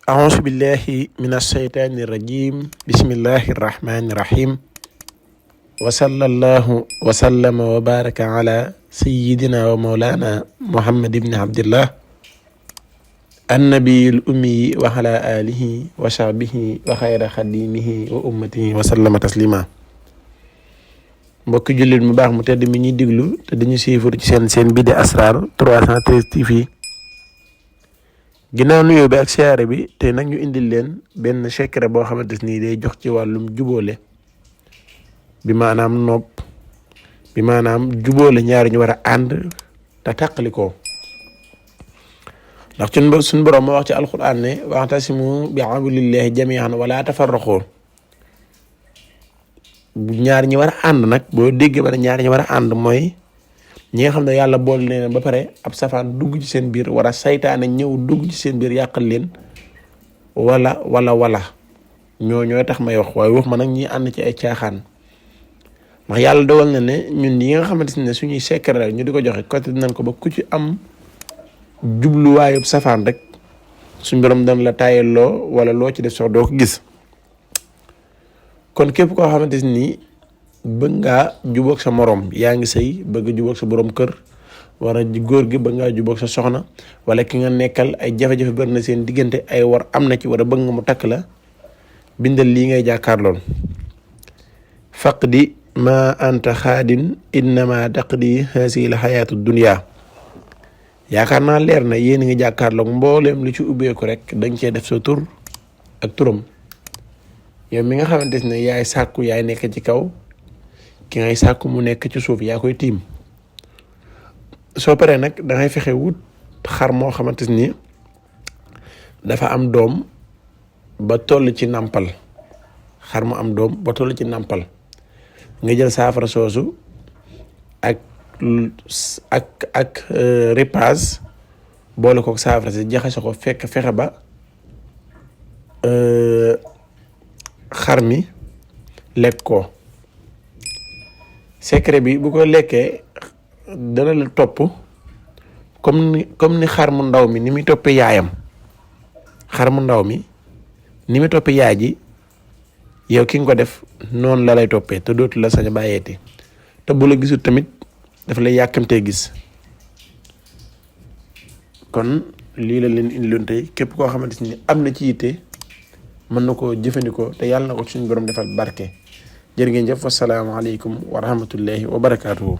أعوذ بالله من الشيطان الرجيم بسم الله الرحمن الرحيم وصلى الله وسلم وبارك على سيدنا ومولانا محمد بن عبد الله النبي الأمي وعلى آله وصحبه وخير خديمه وأمته وسلم تسليما mbokk jullit mu baax mu tedd mi ñuy diglu te dañu siifur ci seen bi di Asrar 313 TV ginnaaw nuyoo bi ak siyaare bi tey nag ñu indil leen benn secret boo xamante ni day jox ci wàllum jubóole bi maanaam nopp bi maanaam jubóole ñaari ñu war a ànd te tàqalikoo ndax suñ borom moo wax ci alquran ne wa'tasimu bi hablillahi jami'an wala tafarraqu bu ñaar ñi war a ànd nag boo déggee ba ne ñaar ñi war a ànd mooy ñi nga xam ne yàlla boole leen ba pare ab safaan dugg ci seen biir wala saytaane ñëw dugg ci seen biir yàqal leen wala ñooy tax may wax waaye wax ma nag ñi ànd ci ay caaxaan ndax yàlla dogal na ne ñun yi nga xamante ne suñuy secret ñu di ko joxe côté dinañ ko ba ku ci am jubluwaayub safaan rek suñ borom dana la taayelloo wala loo ci def sox doo ko gis kon képp koo xamante ni bëgg ngaa jubóog sa morom yaa ngi sëy bëgg jubóog sa borom kër wala góor gi bëgg ngaa jubóog sa soxna wala ki nga nekkal ay jafe-jafe bari na seen diggante ay war am na ci wala bëgg nga mu takk la bindal lii ngay jàkkaarloon faqdi ma anta xaadin innama taqdi haasihi l xayaatu dunya yaakaar naa leer na yéen a ngi jàkkaarloog mbooleem li ci ubbeeku rek dañ cee def sa tur ak turam yow mi nga xamante ne yaay sàkku yaay nekk ci kaw ki ngay sàkku mu nekk ci suuf yaa koy tiim soo paree nag dangay fexe wut xar moo xamante ni dafa am doom ba toll ci nàmpal xar mu am doom ba toll ci nàmpal nga jël saafara soosu ak ripaas boole ko saafara si jaxase ko fexe ba xar mi lekk ko secret bi bu ko lekkee dana la topp comme ni xar mu ndaw mi ni muy toppee yaayam xar mu ndaw mi ni muy toppee yaay ji yow ki nga ko def noonu la lay toppee te dootu la sañ a bàyyeeti te bu la gisul tamit dafa lay yàkkamtee gis kon lii la leen indiloon tey képp koo xamante ni am na ci yitte mën na koo jëfandikoo te yàlla na ko suñu borom defal barke jërë ngeen jëf wassalaamu aleykum wa rahmatullahi wa barakaatuhu